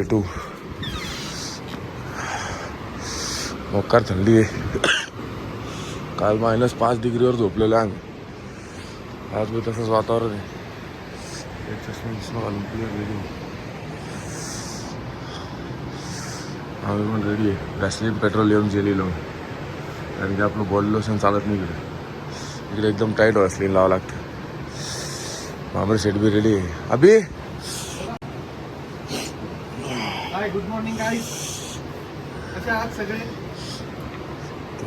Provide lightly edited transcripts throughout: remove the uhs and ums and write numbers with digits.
भेटू. मोकार थंडी आहे. काल -5 डिग्रीवर झोपलेलं आहे आम्ही. आज बी तसंच वातावरण आहे. चष्मा घालून क्लिअर रेडी. आम्ही पण रेडी आहे. व्हॅसलीन पेट्रोलियम जेली लावून, कारण की आपलं बॉडी लोशन चालत नाही इकडे एकदम टाईट व्हॅसलीन लावावं लागतं. आमर सेट भी रेडी आहे. अभि हाय, गुड मॉर्निंग गाईज. कसे आहात सगळे?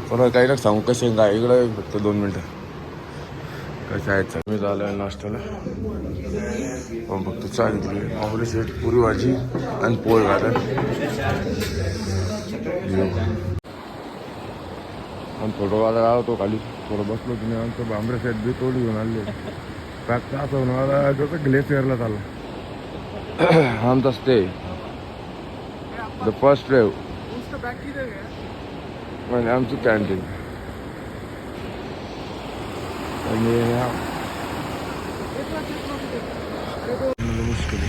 परत काही ना सांगू कसे काय इकडे फक्त 2 मिनटं. कसे आहेत मी झालं आहे नाश्त्याला. पण फक्त चहा घेतली, आमर सेट, पुरी भाजी आणि पोळ घालत. आणि फोटो काढायला आलो खाली, थोडं बसलो तुम्ही. आमचं बांबरे सेट बी तोडी घेऊन आले. पॅकचा असं मला जसं ग्लेसियरला चालला आमचा स्टे. द फर्स्ट वेव म्हणजे आमची कॅन्टीन. आणि मुश्किल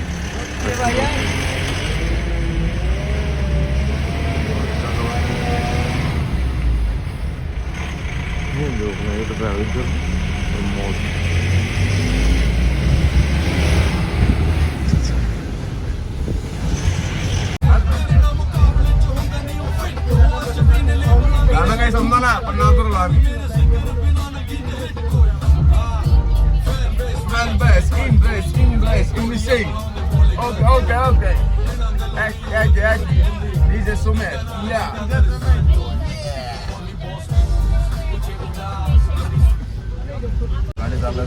गाणं काही समजा ना, पण नाव करू ओके. DJ Sumer, गाडी चालू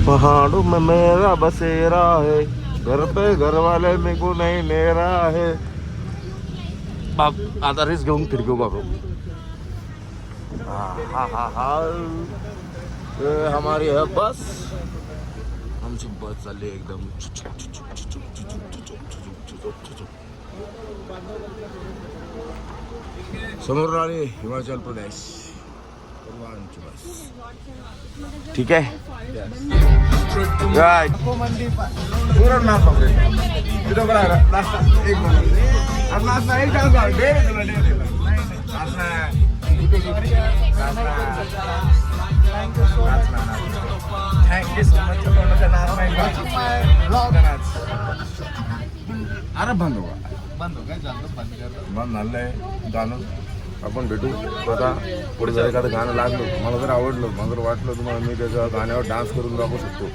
पहाड़ों में मेरा बसेरा है, घर पे घर वाले मेरे को नहीं नेरा है. बाप आता रेस घेऊन फिरको बाबू. हमारी है बस. आमची बस चालली एकदम. समोर आले हिमाचल प्रदेश. ठीक आहे. Thank you so much. अरे बंद होगा. बंद झालंय गाणं. आपण भेटू आता पुढे. जर एखादं गाणं लागलं, मला जर आवडलं, मला जर वाटलं तुम्हाला, मी त्याच्या गाण्यावर डान्स करून दाखवू शकतो.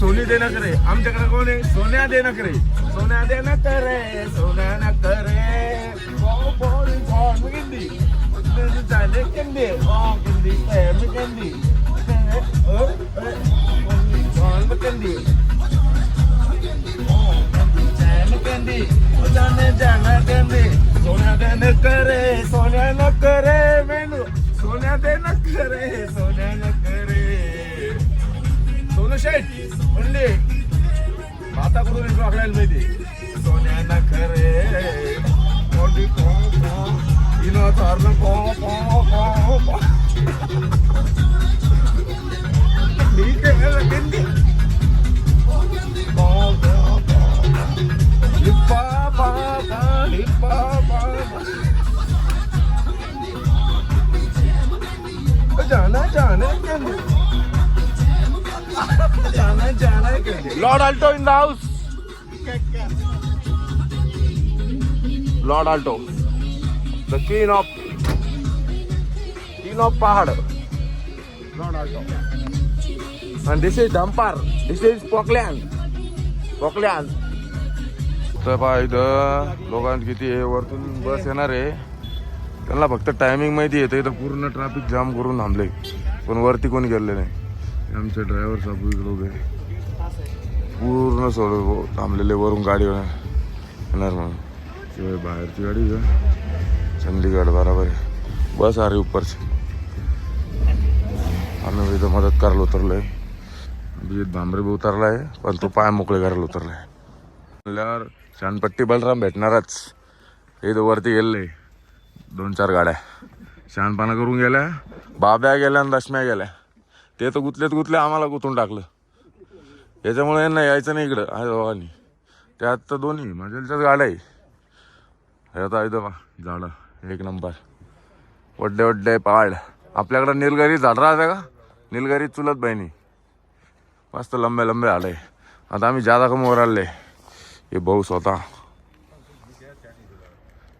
सोनी दे नखरे. आमच्याकडे कोण आहे? सोन्या दे नखरे. सोन्या दे नखरे, सोन्या नखरे. झाले केंदी केंदी केंदी केंदी केंदी जाने जाना केंदी. सोन्या दे नखरे, सोन्या नखरे मेनू. सोन्या दे नखरे, सोन्या नखरे. सोनू शेठ म्हणले आता करून येतो आपल्याला माहिती. सोन्या नखरे कोंडी इनो चारलं ठीक आहे केंदी. लिप्पा बाबा लिप्पा बाबा. जाना जाना केंदी. जाना जाना केंदी. Lord Alto in the house. Lord Alto, the king of Pahad. Lord Alto. And this is Dampar. This is Pokland. तर पहा इथं लोकांना किती आहे. वरतून बस येणार आहे. त्यांना फक्त टायमिंग माहिती आहे. इथं पूर्ण ट्रॅफिक जाम करून थांबले, पण वरती कोणी गेले नाही. आमचे ड्रायव्हर साहेब इकडे उभे पूर्ण सोड थांबलेले. वरून गाडी येणार म्हणून. शिवाय बाहेरची गाडी का चंडीगढ़ बराबर आहे. बस आ रही ऊपर से. आम्ही इथं मदत करायला उतरलोय. अभिजित भांबरे भी उतरला आहे, पण तो पाय मोकळे करायला उतरलाय. म्हणल्यावर शानपट्टी बलराम भेटणारच. इथं वरती गेले 2-4 गाड्या शहाणपणा करून गेल्या. बाब्या गेल्या आणि दशम्या गेल्या. ते तर गुतले आम्हाला गुतून टाकलं. याच्यामुळे यांना यायचं नाही इकडं. आहे दोघांनी त्यात तर दोन्ही मजेलच्याच गाड्या आहे. हे आता इथं बा झाडं एक नंबर. वड्डे पहाड. आपल्याकडं निलगिरी झाड राहते का? निलगिरी चुलत बहिणी मस्त लंबे आले. आता आम्ही जादा कमी वर आले. हे भाऊ स्वतः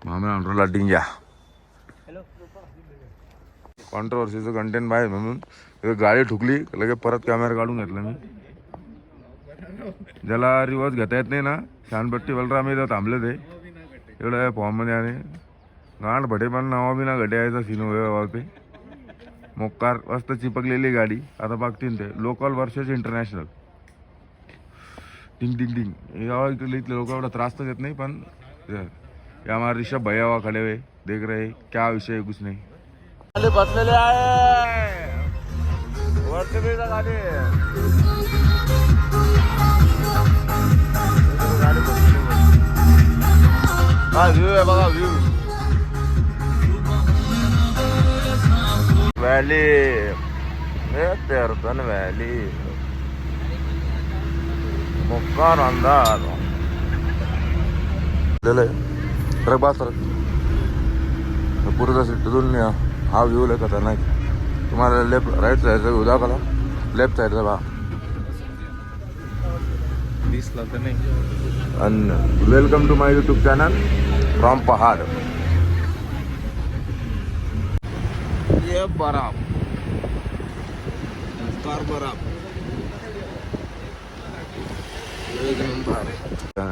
मामे डिंग्या. कॉन्ट्रोवर्सीचं कंटेंट पाहिजे म्हणून गाडी ठुकली लगे परत कॅमेरा काढून घेतला मी. ज्याला रिवर्स घेता येत नाही ना, शानपट्टी बलराम इथं थांबले ते एवढं फॉर्ममध्ये. आणि गांड भटे पण नावा बी ना घटे यायचा सीन होते. मोक्कार मस्त चिपकलेली गाडी. आता बघतील ते लोकल वर्सेस इंटरनॅशनल. डिंग डिंग डिंग. इथले लोक एवढा त्रास तर देत नाही, पण ये हमारे ऋषभ भैया हुआ खड़े हुए देख रहे क्या विषय कुछ नहीं. बसलेले आहे वरती गाडी. हा व्ह्यू आहे बघा व्ह्यू. व्हॅली पेरतन व्हॅली. मोक्कार अंदाज. ट्रक बात पूर्ण सिटीतून हा व्ह्यू लय खतरनाक. तुम्हाला लेफ्ट राईट साईडचा व्ह्यू दाखवला. लेफ्ट साईडचा बा दिसला तर नाही. आणि welcome to my YouTube channel from पहाड. ये बराब कार बराब.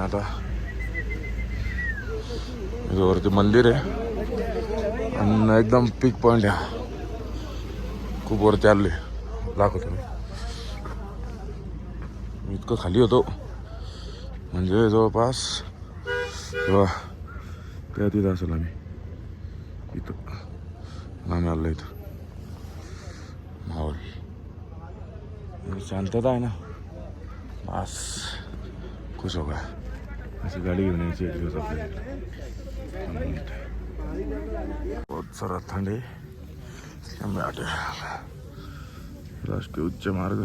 आता वरती मंदिर आहे आणि एकदम पीक पॉइंट आहे. खूप वरती आले दाखवतो मी. इतकं खाली होतो म्हणजे जवळपास तेव्हा त्या तिथं असेल आम्ही. इथं आम्ही आलो इथं. माहोल शांतता आहे ना, बस खुश हो गया. अशी गाडी घेऊन यायची एक दिवस आपल्याला. बहुत सारा थंड आहे. राष्ट्रीय उच्च मार्ग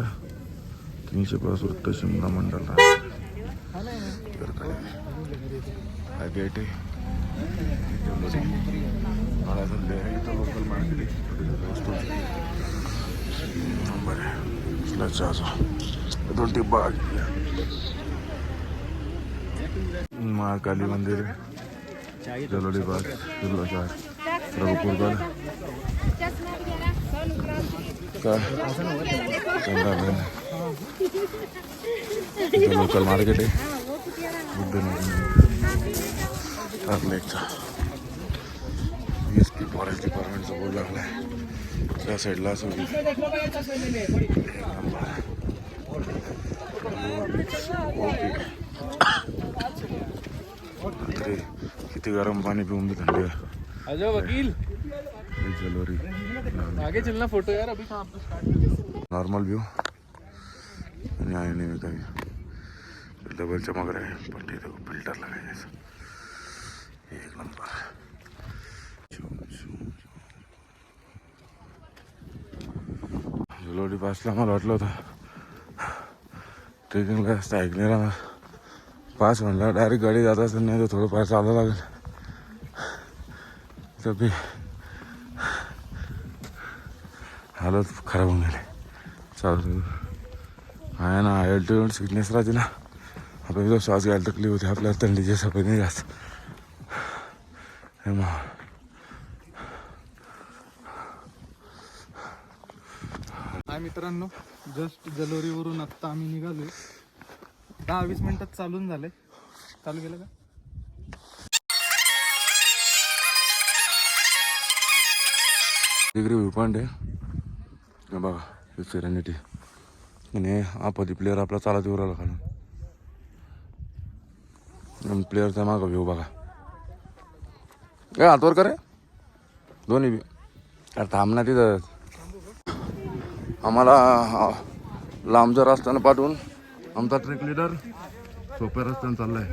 305 उत्तर शिमला मंडल. हा गेट आहे. इथं लोकल मार्केट नंबर आहे. दोन टिब्बा महाकाली मंदिर आहे. जलोडी पास किर्लोस्कर रघुपूरगड काय लोकल मार्केट आहे लेकचा एस पी फॉरेस्ट डिपार्टमेंटचा बोर्ड लागला आहे त्या साईडला असं ओके किती गरम पाणी पिऊन भी थंडी अजय वकील जलोरी आगे चलना फोटो यार अभी कहाँ पे स्टार्ट नॉर्मल व्यू आणि आहे नाही काही डबल चमक रहे पण ते फिल्टर लगायचं एक नंबर जलोडी पासला मला वाटलं होतं ट्रेकिंगला जास्त ऐकणे राहणार पास म्हणलं डायरेक्ट गाडी जात असेल नाही तर थोडंफार चालावं लागेल तर बी हालत खराब होऊन गेले चालू आहे ना अल्टिट्यूड सिकनेस राहते ना आपल्याला जो श्वास घ्यायला तकलीफ होती आपल्याला थंडीची सवय नाही जास्त हे मग हाय मित्रांनो जस्ट जलोरीवरून आत्ता आम्ही निघालोय 10-20 मिनिटात चालून झालंय चालू केलं का डिग्री व्यू पॉईंट आहे बघा ही सेरेनिटी आणि आपदी प्लेअर आपला चालत येऊ राहिला खालून प्लेअरचा मागं व्ह्यू बघा काय हातवर करे दोन्ही बी अरे थांब ना तिथं आम्हाला लांबच्या रस्त्यानं पाठवून आमचा ट्रेक लीडर सोप्या रस्त्यानं चाललाय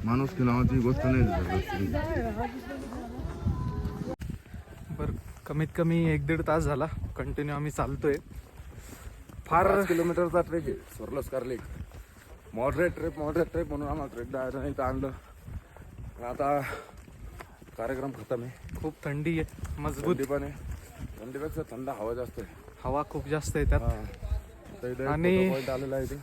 माणूस की नावाची गोष्ट नाही बरं कमीत कमी 1-1.5 तास झाला कंटिन्यू आम्ही चालतोय फार 5 किलोमीटरचा ट्रेक आहे सोरलस्कर लेक मॉडरेट ट्रेक म्हणून आम्हाला ट्रेक जायचं इथं आणलं आता कार्यक्रम खतम आहे खूप थंडी आहे मजबूत पण आहे थंडीपेक्षा थंड हवा जास्त आहे हवा खूप जास्त आहे त्यात आणि आणि- पॉईंट आलेला आहे इथे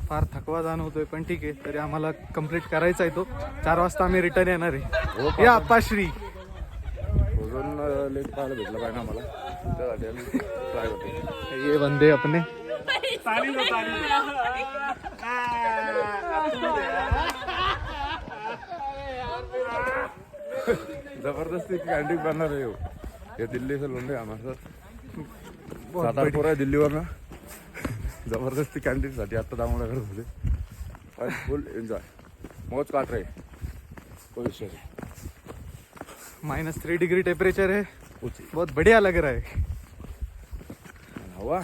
फार थकवा जाणवतोय पण ठीक आहे तरी आम्हाला कंप्लीट करायचा आहे तो 4 वाजता आम्ही रिटर्न येणार आहे या आपाश्री अजून लेक पाहायला भेटलं पाहिजे आम्हाला त्यासाठी आम्ही ट्राय करतो ये बंदे अपने जबरदस्ती कॅन्टीन बनणार आहे हो. हे दिल्ली से लोंडे आम्हाला 7-8 पोरं आहे दिल्लीवर ना जबरदस्ती कॅन्टीन साठी आता दामोडा करत होते पण फुल एन्जॉय मौज काट रहे कोई विषय नहीं -3 डिग्री टेम्परेचर है ऊंची बहुत बढ़िया लग रहा है हवा हवा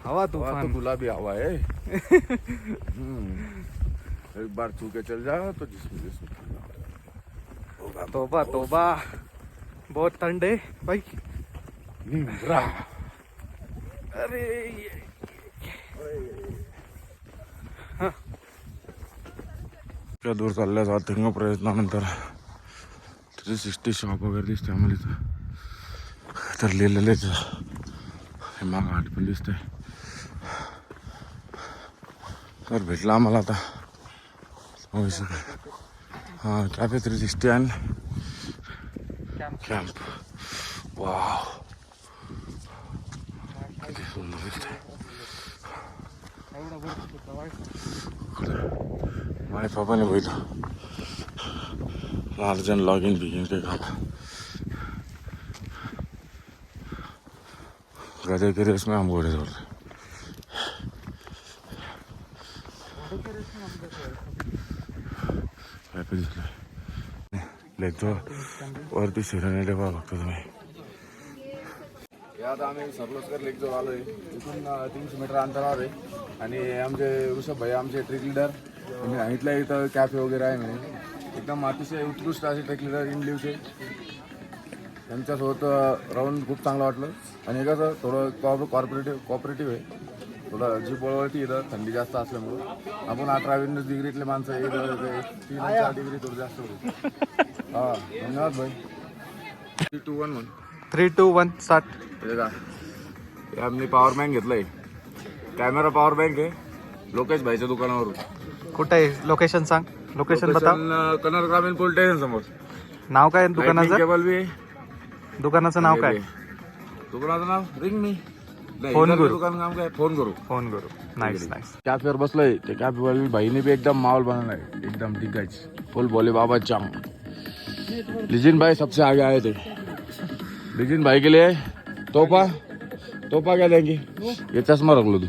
हवा तो तूफान गुलाबी हवा है एक बार छू के चल जाओ तो जिसमें तोबा तोबा बहुत ठंड है भाई निंद्रा अरे इतक्या दूर चालल्या जात प्रयत्नानंतर 360 शॉप वगैरे दिसते आम्हाला इथं तर लिहिलेलेच हे मागं आठ पण दिसतंय तर भेटला आम्हाला आता होय सगळं हां कॅफे 360 आणि कॅम्प वाव किती सुंदर दिसतंय माझ्या पापाने बघितलं अर्जन लॉग इन बिगिन के काम गधे के रेस में हम घोड़े दौड़ रहे लेक तो वरती शिरण्याचे बघा बघतो तुम्ही आता आम्ही सर्लोस्कर लेक जवळ आलोय तिथून 300 मीटर अंतरावर आहे आणि आमचे ऋषभ भाई आमचे ट्रेक लीडर त्यांनी सांगितलं इथं कॅफे वगैरे आहे म्हणे एकदम अतिशय उत्कृष्ट असे ट्रेक लीडर इन लिवचे त्यांच्यासोबत राहून खूप चांगलं वाटलं आणि कसं थोडं कॉपरेटिव्ह आहे थोडं जीप वळवळती इथं थंडी जास्त असल्यामुळं आपण 18-20 डिग्रीतले माणसं इथं 3-4 डिग्री थोडं जास्त होतं हां धन्यवाद भाई 3, 2, 1 म्हण 3, 2, 1 स्टार्ट हे का हे आम्ही पॉवर बँक घेतलाय कॅमेरा पॉवर बँक आहे लोकेश भाईच्या दुकानावरून कुठं आहे लोकेशन सांग लोकेशन बता कन्नड ग्रामीण पोलीस स्टेशन समोर नाव काय आहे दुकानाचं केबल बी दुकानाचं नाव काय दुकानाचं नाव रिंग मी फोन करू. दुकान काम काय फोन करू. फोन करू. Nice nice. कॅफेवर बसलोय ते कॅफे भाईने भी एकदम माहौल बनाना है एकदम ठीक है फुल बोले बाबा चाम. लिजिन भाई सबसे आगे आए थे. लिजिन भाई के लिए तोहफा क्या देंगे. ये चष्मा रख लो तू.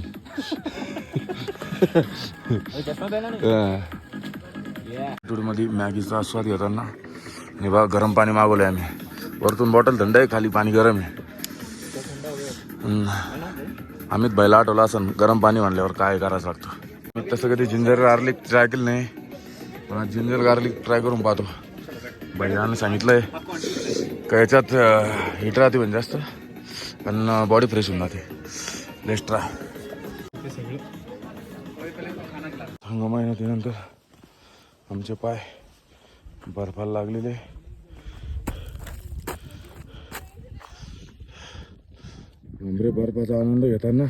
मध्ये मॅगीचा आस्वाद घेताना आणि बघा गरम पाणी मागवलंय आम्ही. वरतून बॉटल थंड आहे खाली पाणी गरम आहे. अमित भाईला आठवलं असं गरम पाणी म्हणल्यावर काय करायचं लागतं. मी तसं कधी जिंजर गार्लिक ट्राय केलं नाही पण जिंजर गार्लिक ट्राय करून पाहतो. भैयानं सांगितलंय का याच्यात हीट राहते म्हणजे जास्त पण बॉडी फ्रेश होऊन जाते. Let's try. थंग महिन्यानंतर आमचे पाय बर्फाला लागलेले. बर्फाचा आनंद घेताना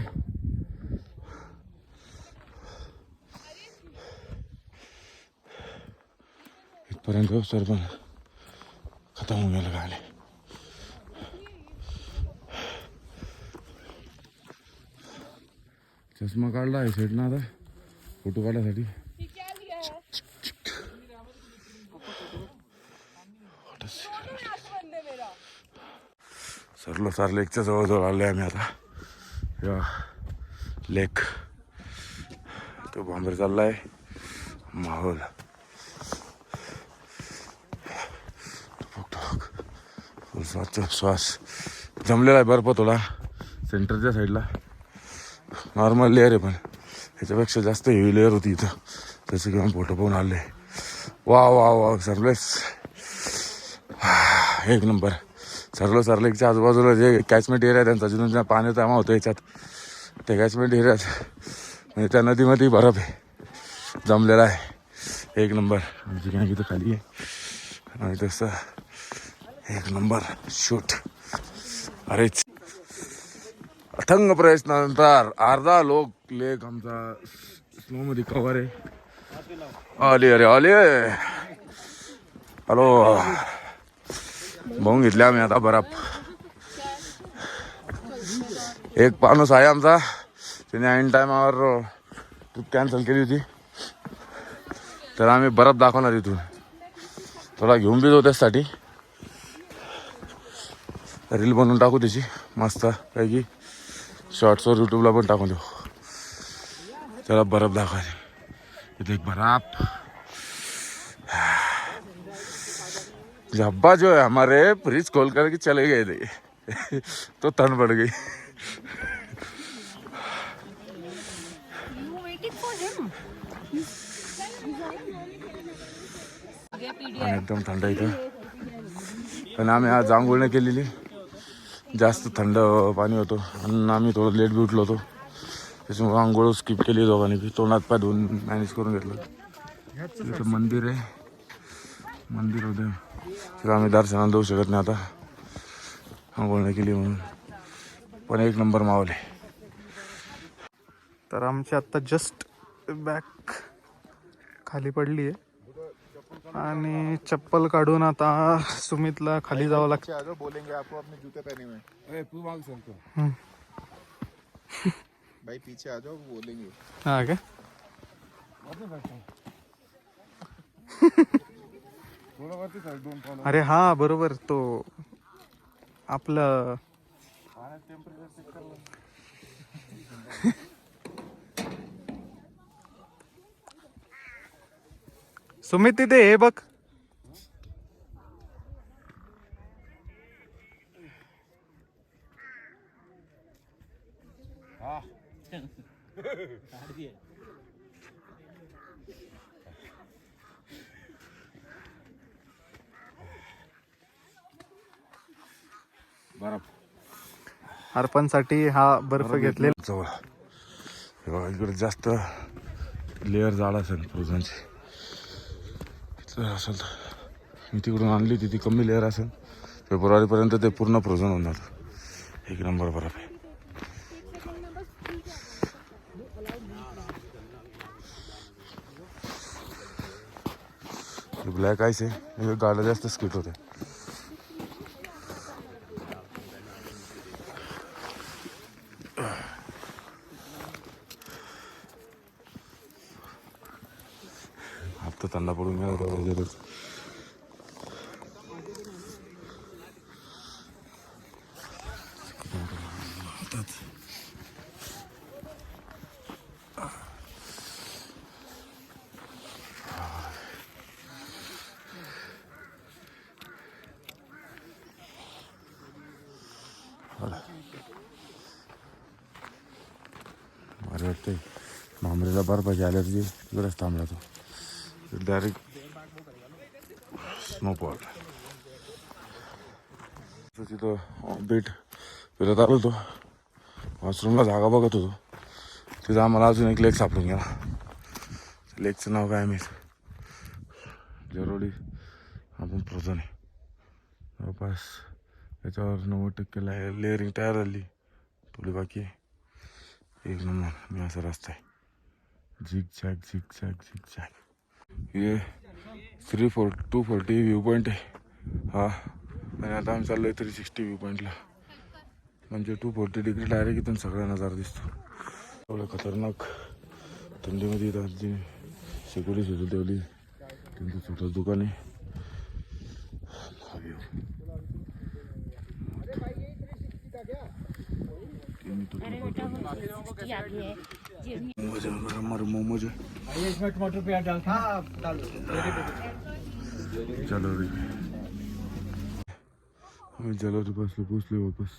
इथपर्यंत सर पण खतम होऊन गेलं गाणे. चष्मा काढला आहे सेट ना आता फोटो काढण्यासाठी. सरलोसार लेकच्या जवळजवळ आलोय आम्ही आता. लेक तो बांबरे चाललाय माहोल. श्वास जमलेला आहे. बर्फ थोडा सेंटरच्या साईडला नॉर्मल लेअर आहे पण ह्याच्यापेक्षा जास्त हेवी लेअर होती इथं. तसं किंवा फोटो पाहून आले. वा वा वा सरलेस एक नंबर. सरलो लेकच्या आजूबाजूला जे कॅचमेंट एरिया त्यांचा जुनं पाण्याचा जमा होतं याच्यात त्या कॅचमेंट एरियात म्हणजे त्या नदीमध्ये बर्फ आहे जमलेला आहे. एक नंबर. आमची गँग इथं खाली आहे आणि तसं एक नंबर शूट. अरेच अथंग प्रयत्नानंतर अर्धा लोक लेक आमचा स्नो मध्ये कव्हर आहे. आले अरे आले हॅलो भाऊन घेतले आम्ही आता बर्फ. एक माणूस आहे आमचा त्याने ऐन टायमावर ट्रिप कॅन्सल केली होती तर आम्ही बर्फ दाखवणार इथून. थोडा घेऊन बी जाऊ त्यासाठी रील बनवून टाकू त्याची मस्त पैकी शॉर्ट्सवर यूट्यूबला पण टाकून देऊ. त्याला बर्फ दाखवायचे. इथे एक बर्फ जब्बा जो है हमारे फ्रिज खोल करके चले गए थे तो ठंड पड़ गई. एकदम थंड इथं पण आम्ही आज आंघोळ नाही केलेली. जास्त थंड पाणी होतं आणि आम्ही थोडं लेट बी उठलो होतो त्याच्यामुळे आंघोळ स्किप केली दोघांनी बी. तोंडात पाय धुवून मॅनेज करून घेतलं. इथं मंदिर आहे. मंदिर होतं तर आम्ही दर्शनाला जाऊ शकत नाही आता आंघोळ नाही केली म्हणून. पण एक नंबर मावले. तर आमची आत्ता जस्ट बॅक खाली पडली आहे आणि चप्पल काढून आता सुमितला खाली जावं लागतं. बोलेंगे आपको अपने जूते पहने हुए. तू माग सांगतो भाई पीछे आ जाओ बोलेंगे. हा काय अरे हा बरोबर तो आपलं सुमित तिथे हे बघ. बर्फ अर्पणसाठी हा बर्फ घेतलेला. जवळ हे बघा इकडे जास्त लेअर जाड असेल फ्रोझनची. असेल मी तिकडून आणली होती ती कमी लेअर असेल. फेब्रुवारीपर्यंत ते पूर्ण फ्रोझन होणार. एक नंबर बर्फ आहे. ब्लॅक आईस आहे. गाड्या जास्त स्किट होते. भारी वाटतंय. मांबरेला बर्फाची अलर्जी तिकडेच थांबला तो डायरेक्ट स्नोफॉल. तिथं बीट फिरत आलो होतो, वॉशरूमला जागा बघत होतो. तिथं आम्हाला अजून एक लेक सापडून गेला. लेकचं नाव काय माहीत. जरोडी आपण फ्रोझन आहे जवळपास. याच्यावर 90% लेअरिंग तयार झाली, थोडी बाकी आहे. एक नंबर मी असा रस्ता आहे. झिग झॅग झिग झॅग झिग झॅग. हे 240 व्ह्यू पॉईंट आहे हा. आणि आता आम्ही चाललो आहे 360 व्ह्यू पॉईंटला. म्हणजे 240 डिग्री डायरेक्ट इथून सगळा नजारा दिसतो. एवढं खतरनाक थंडीमध्ये इथं जी सिक्युरिटी सुद्धा ठेवली. त्यांचं छोटं दुकान आहे. मोमोज जलोरी. आम्ही जलोरी पोचलो वापस.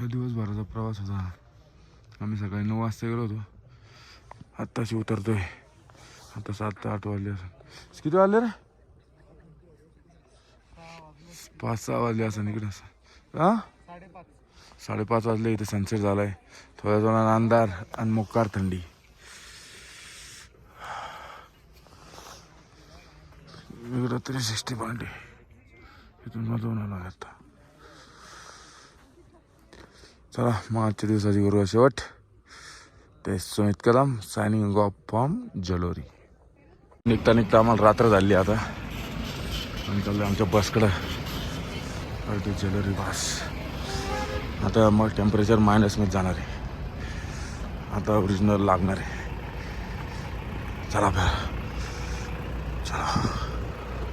दिवसभराचा प्रवास होता. आम्ही सकाळी 9 वाजता गेलो होतो. आत्ताशी उतरतोय. आता 7 ते 8 वाजले असं. किती वाजले रे? 5-6 वाजले असं इकडे असं. हां 5:30 वाजले. इथं सनसेट झाला आहे. थोड्या थोडा अंधार आणि मोकार थंडी. इकडं 360 पॉईंट आहे. इथून मजा होणार आता. चला मग आजच्या दिवसाची करूया शेवट. ते Sumit Kadam signing off from Jalori. निघता आम्हाला रात्र झाली आता. आम्ही चाललो आमच्या बसकडं. जलोरी बस. आता मग टेम्परेचर -मध्ये जाणार आहे. आता ओरिजिनल लागणार आहे. चला